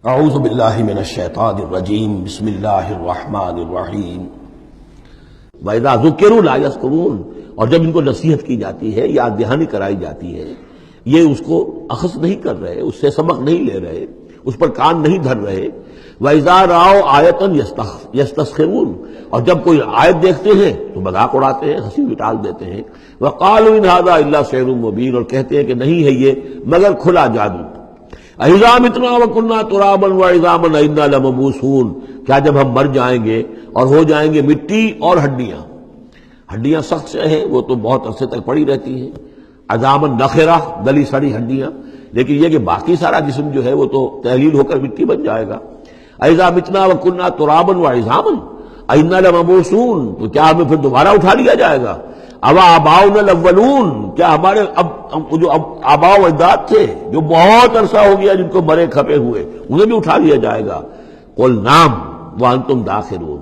اعوذ باللہ من الشیطان الرجیم بسم اللہ الرحمن الرحیم وَإِذَا ذُكِّرُوا لَا يَذْكُرُونَ، اور جب ان کو نصیحت کی جاتی ہے، یاد دہانی کرائی جاتی ہے، یہ اس کو اخذ نہیں کر رہے، اس سے سبق نہیں لے رہے، اس پر کان نہیں دھر رہے۔ وَإِذَا رَأَوْا آیَةً يَسْتَسْخِرُونَ، اور جب کوئی آیت دیکھتے ہیں تو مذاق اڑاتے ہیں، ہنسی ٹال دیتے ہیں۔ وَقَالُوا إِنْ هَذَا إِلَّا سِحْرٌ مُبِينٌ، اور کہتے ہیں کہ نہیں ہے یہ مگر کھلا جادو۔ اَإِذَا مِتْنَا وَكُنَّا تُرَابًا وَعِظَامًا أَإِنَّا لَمَبْعُوثُونَ، کیا جب ہم مر جائیں گے اور ہو جائیں گے مٹی اور ہڈیاں؟ ہڈیاں سخت سے ہیں، وہ تو بہت عرصے تک پڑی رہتی ہیں، عظامًا نخرہ، گلی سڑی ہڈیاں، لیکن یہ کہ باقی سارا جسم جو ہے وہ تو تحلیل ہو کر مٹی بن جائے گا۔ اَإِذَا مِتْنَا وَكُنَّا تُرَابًا وَعِظَامًا أَإِنَّا لَمَبْعُوثُونَ، تو کیا ہمیں پھر دوبارہ اٹھا لیا جائے گا؟ اَوَا آبَاؤُنَا الْأَوَّلُونَ، کیا ہمارے جو آباء و اجداد تھے جو بہت عرصہ ہو گیا جن کو مرے کھپے ہوئے، انہیں بھی اٹھا لیا جائے گا؟ قُلْ نَعَمْ وَأَنْتُمْ دَاخِرُونَ،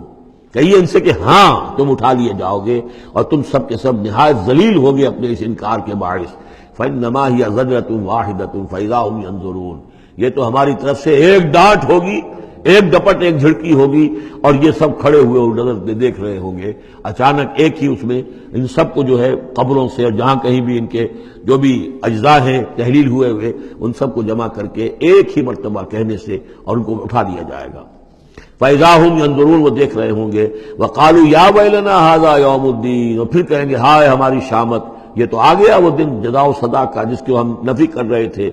کہیے ان سے کہ ہاں تم اٹھا لیے جاؤ گے، اور تم سب کے سب نہایت ذلیل ہوگے اپنے اس انکار کے باعث۔ فَإِنَّمَا هِيَ زَجْرَةٌ وَاحِدَةٌ فَإِذَا هُمْ يَنظُرُونَ، یہ تو ہماری طرف سے ایک ڈانٹ ہوگی، ایک ڈپٹ، ایک جھڑکی ہوگی، اور یہ سب کھڑے ہوئے اور نظر دیکھ رہے ہوں گے۔ اچانک ایک ہی اس میں ان سب کو جو ہے قبروں سے اور جہاں کہیں بھی ان کے جو بھی اجزاء ہیں تحلیل ہوئے ان سب کو جمع کر کے ایک ہی مرتبہ کہنے سے اور ان کو اٹھا دیا جائے گا۔ فَإِذَا هُمْ يَنظُرُونَ، وہ دیکھ رہے ہوں گے۔ وَقَالُوا يَا وَيْلَنَا هَذَا يَوْمُ الدِّينِ، اور پھر کہیں گے ہائے ہماری شامت، یہ تو آ گیا وہ دن جزا و سزا کا جس کو ہم نفی کر رہے تھے۔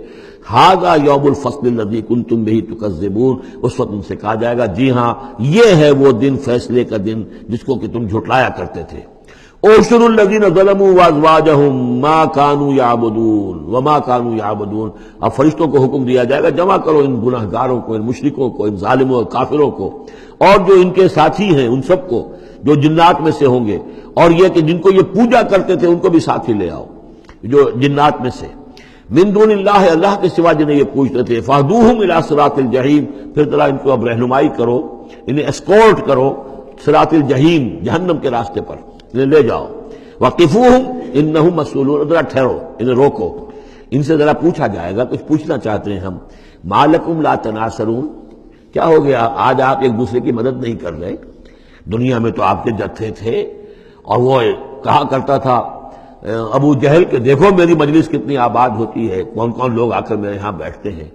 هَذَا يَوْمُ الْفَصْلِ الَّذِي كُنْتُمْ بِهِ تُكَذِّبُونَ، اس وقت ان سے کہا جائے گا جی ہاں یہ ہے وہ دن، فیصلے کا دن جس کو کہ تم جھٹلایا کرتے تھے۔ اُحْشُرُوا الَّذِينَ ظَلَمُوا وَأَزْوَاجَهُمْ مَا كَانُوا يَعْبُدُونَ وَمَا كَانُوا يَعْبُدُونَ، اب فرشتوں کو حکم دیا جائے گا جمع کرو ان گناہ گاروں کو، ان مشرکوں کو، ان ظالموں اور کافروں کو، اور جو ان کے ساتھی ہیں ان سب کو جو جنات میں سے ہوں گے، اور یہ کہ جن کو یہ پوجا کرتے تھے ان کو بھی ساتھی لے آؤ جو جنات میں سے، من دون اللہ، اللہ کے سوا جنہیں یہ پوجتے تھے۔ فَاهْدُوهُمْ إِلَىٰ صِرَاطِ الْجَحِيمِ، پھر ذرا ان کو اب رہنمائی کرو، انہیں اسکورٹ کرو صراط الجحیم، جہنم کے راستے پر انہیں لے جاؤ۔ وَقِفُوهُمْ إِنَّهُمْ مَسْئُولُونَ، ذرا ٹھہرو، انہیں روکو، ان سے ذرا پوچھا جائے گا، کچھ پوچھنا چاہتے ہیں ہم۔ مَا لَكُمْ لَا تَنَاصَرُونَ، کیا ہو گیا آج آپ ایک دوسرے کی مدد نہیں کر رہے؟ دنیا میں تو آپ کے جتھے تھے، اور وہ کہا کرتا تھا ابو جہل کہ دیکھو میری مجلس کتنی آباد ہوتی ہے، کون کون لوگ آ کر میرے یہاں بیٹھتے ہیں،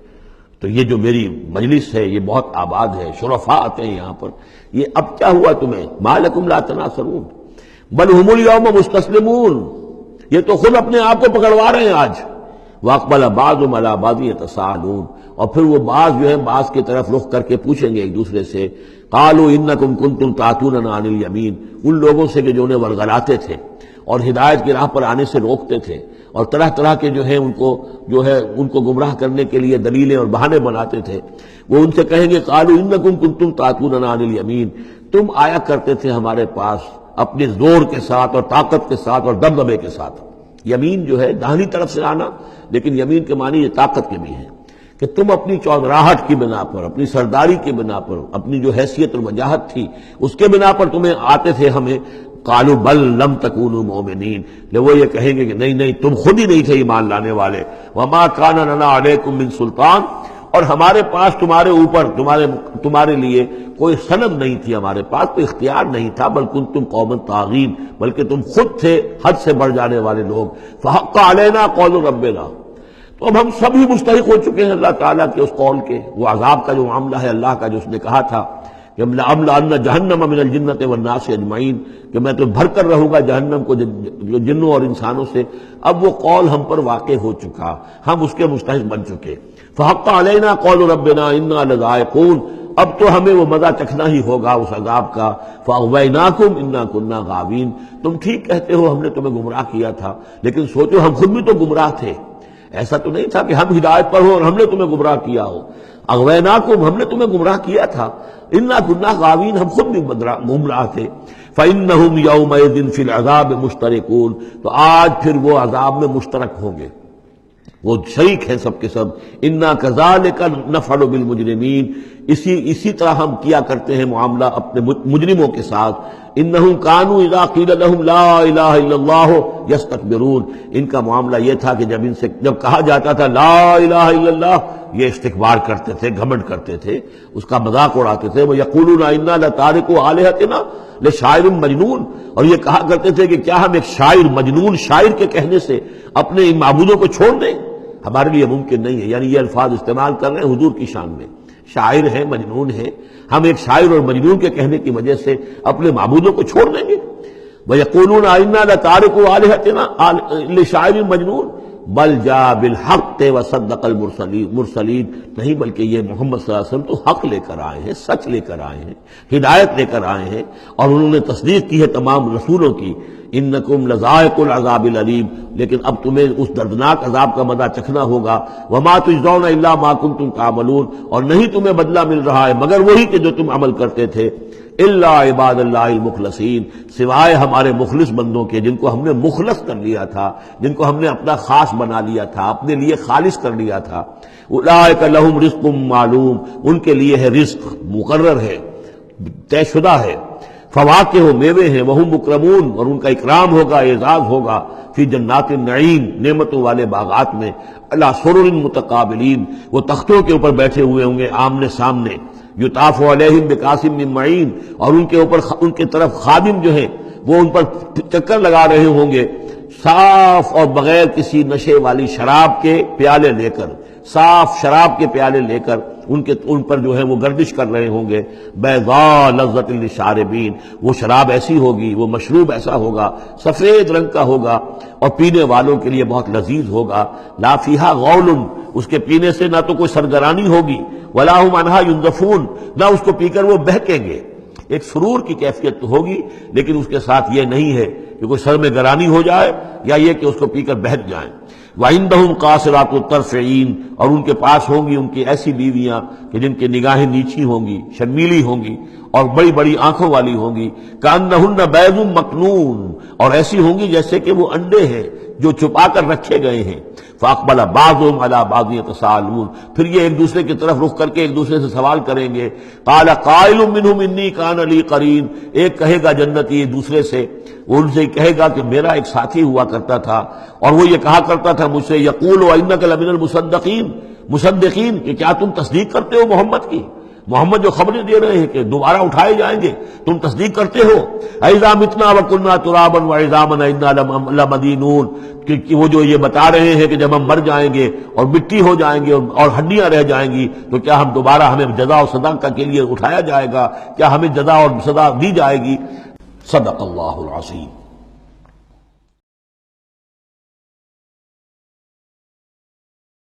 تو یہ جو میری مجلس ہے یہ بہت آباد ہے، شرفاء آتے ہیں یہاں پر، یہ اب کیا ہوا تمہیں؟ ما لکم لا تناصرون بل هم اليوم مستسلمون، یہ تو خود اپنے آپ کو پکڑوا رہے ہیں آج۔ واقبل بعضهم على بعض يتساءلون، اور پھر وہ بعض جو ہے بعض کی طرف رخ کر کے پوچھیں گے ایک دوسرے سے، قالوا انکم کنتم تعتوننا عن الیمین، ان لوگوں سے کہ جو انہیں ورغلاتے تھے اور ہدایت کی راہ پر آنے سے روکتے تھے، اور طرح طرح کے جو ہیں ان کو گمراہ کرنے کے لیے دلیلیں اور بہانے بناتے تھے، وہ ان سے کہیں گے قالوا انکم کنتم تعتوننا عن الیمین، تم آیا کرتے تھے ہمارے پاس اپنے زور کے ساتھ اور طاقت کے ساتھ اور دبدبے کے ساتھ۔ یمین جو ہے داہنی طرف سے آنا، لیکن یمین کے معنی یہ طاقت کے بھی ہیں، کہ تم اپنی چودراہٹ کی بنا پر، اپنی سرداری کی بنا پر، اپنی جو حیثیت اور وجاہت تھی اس کے بنا پر تمہیں آتے تھے ہمیں۔ قالوا بل لم تکونوا مؤمنین، لے وہ یہ کہیں گے کہ نہیں تم خود ہی نہیں تھے ایمان لانے والے۔ وما کان لنا علیکم من سلطان، اور ہمارے پاس تمہارے اوپر تمہارے لیے کوئی سند نہیں تھی، ہمارے پاس کوئی اختیار نہیں تھا، بل کنتم قوما طاغین، بلکہ تم خود تھے حد سے بڑھ جانے والے لوگ۔ فحق علینا قول ربنا، تو اب ہم سب ہی مستحق ہو چکے ہیں اللہ تعالیٰ کے اس قول کے، وہ عذاب کا جو معاملہ ہے اللہ کا، جو اس نے کہا تھا کہ لَأَمْلَأَنَّ جَهَنَّمَ مِنَ الْجِنَّةِ وَالنَّاسِ أَجْمَعِينَ، کہ میں تو بھر کر رہوں گا جہنم کو جو جنوں اور انسانوں سے، اب وہ قول ہم پر واقع ہو چکا، ہم اس کے مستحق بن چکے۔ فَحَقَّ عَلَيْنَا قَوْلُ رَبِّنَا إِنَّا لَذَائِقُونَ، اب تو ہمیں وہ مزہ چکھنا ہی ہوگا اس عذاب کا۔ فَأَغْوَيْنَاكُمْ إِنَّا كُنَّا غَاوِينَ، تم ٹھیک کہتے ہو ہم نے تمہیں گمراہ کیا تھا، لیکن سوچو ہم خود بھی تو گمراہ تھے، ایسا تو نہیں تھا کہ ہم ہدایت پر ہو اور ہم نے تمہیں گمراہ کیا ہو۔ اغویناکم، ہم نے تمہیں گمراہ کیا تھا، انا کنا غاوین، ہم خود بھی گمراہ تھے۔ فإنہم یومئذ فی العذاب مشترکون، تو آج پھر وہ عذاب میں مشترک ہوں گے، وہ شریک ہیں سب کے سب۔ انا کذالک نفعل بالمجرمین، اسی طرح ہم کیا کرتے ہیں معاملہ اپنے مجرموں کے ساتھ. انہم کانوا اذا قیل لہم لا الہ الا اللہ یستکبرون. ان کا معاملہ یہ تھا کہ جب کہا جاتا تھا لا الہ الا اللہ یہ استکبار کرتے تھے، گھمنڈ کرتے تھے، اس کا مذاق اڑاتے تھے. وَيَقُولُونَ إِنَّا لَتَارِكُو آلِهَتِنَا لِشَاعِرٍ مجنون. اور یہ کہا کرتے تھے کہ کیا ہم ایک شاعر، مجنون شاعر کے کہنے سے اپنے ان معبودوں کو چھوڑ دیں؟ ہمارے لیے ممکن نہیں ہے. یعنی یہ الفاظ استعمال کر رہے ہیں حضور کی شان میں. شاعر ہے، مجنون ہے، ہم ایک شاعر اور مجنون کے کہنے کی وجہ سے اپنے معبودوں کو چھوڑ دیں گے. وَيَقُولُونَ إِنَّا لَتَارِكُو آلِهَتِنَا لِشَاعِرٍ مجنون بل جاء بالحق وصدق المرسلین. نہیں بلکہ یہ محمد صلی اللہ علیہ وسلم تو حق لے کر آئے ہیں، سچ لے کر آئے ہیں، ہدایت لے کر آئے ہیں، اور انہوں نے تصدیق کی ہے تمام رسولوں کی. انکم لذائق العذاب العلیم. لیکن اب تمہیں اس دردناک عذاب کا مزہ چکھنا ہوگا. وما تجزون الا ما کنتم تعملون. اور نہیں تمہیں بدلہ مل رہا ہے مگر وہی کہ جو تم عمل کرتے تھے. الا عباد اللہ المخلصین. سوائے ہمارے مخلص بندوں کے جن کو ہم نے مخلص کر لیا تھا، جن کو ہم نے اپنا خاص بنا لیا تھا، اپنے لیے خالص کر لیا تھا. اولئک لہم رزق معلوم. ان کے لیے ہے رزق مقرر ہے، طے شدہ ہے. فواکہ و میوے ہیں، وہم مکرمون. اور ان کا اکرام ہوگا، اعزاز ہوگا. فی جنات النعیم. نعمتوں والے باغات میں. علی سرر متقابلین. وہ تختوں کے اوپر بیٹھے ہوئے ہوں گے آمنے سامنے. یطاف علیہم بکاس من معین. اور ان کے اوپر ان کے طرف خادم جو ہیں وہ ان پر چکر لگا رہے ہوں گے صاف اور بغیر کسی نشے والی شراب کے پیالے لے کر. صاف شراب کے پیالے لے کر ان پر جو ہے وہ گردش کر رہے ہوں گے. بیضاء لذۃ للشاربین. وہ شراب ایسی ہوگی، وہ مشروب ایسا ہوگا، سفید رنگ کا ہوگا اور پینے والوں کے لیے بہت لذیذ ہوگا. لا فیہا غول. اس کے پینے سے نہ تو کوئی سرگرانی ہوگی، ولا ہم عنہا ینزفون. نہ اس کو پی کر وہ بہکیں گے. ایک سرور کی کیفیت تو ہوگی لیکن اس کے ساتھ یہ نہیں ہے کہ کوئی سر میں گرانی ہو جائے یا یہ کہ اس کو پی کر بہک جائیں. وَعِندَهُمْ قَاصِرَاتُ الطَّرْفِ عِین. اور ان کے پاس ہوں گی ان کی ایسی بیویاں کہ جن کی نگاہیں نیچی ہوں گی، شرمیلی ہوں گی اور بڑی بڑی آنکھوں والی ہوں گی. كَأَنَّهُنَّ بَيْضٌ مَكْنُونٌ. اور ایسی ہوں گی جیسے کہ وہ انڈے ہیں جو چھپا کر رکھے گئے ہیں. فَأَقْبَلَ بَعْضُهُمْ عَلَىٰ بَعْضٍ يَتَسَاءَلُونَ. پھر یہ ایک دوسرے کی طرف رخ کر کے ایک دوسرے سے سوال کریں گے. قَالَ قَائِلٌ مِّنْهُمْ إِنِّي كَانَ لِي قَرِينٌ. ایک کہے گا جنتی دوسرے سے، وہ ان سے کہے گا کہ میرا ایک ساتھی ہوا کرتا تھا اور وہ یہ کہا کرتا تھا مجھ سے یقول وَإِنَّكَ لَمِنَ المصدقین کہ کیا تم تصدیق کرتے ہو محمد کی؟ محمد جو خبریں دے رہے ہیں کہ دوبارہ اٹھائے جائیں گے، تم تصدیق کرتے ہو؟ اِذَا مِتْنَا وَكُنَّا تُرَابًا وَعِظَامًا أَإِنَّا لَمَدِينُونَ. کہ وہ جو یہ بتا رہے ہیں کہ جب ہم مر جائیں گے اور مٹی ہو جائیں گے اور ہڈیاں رہ جائیں گی تو کیا ہم دوبارہ ہمیں جزا و سزا کے لیے اٹھایا جائے گا؟ کیا ہمیں جزا اور سزا دی جائے گی؟ صدق اللہ العظیم.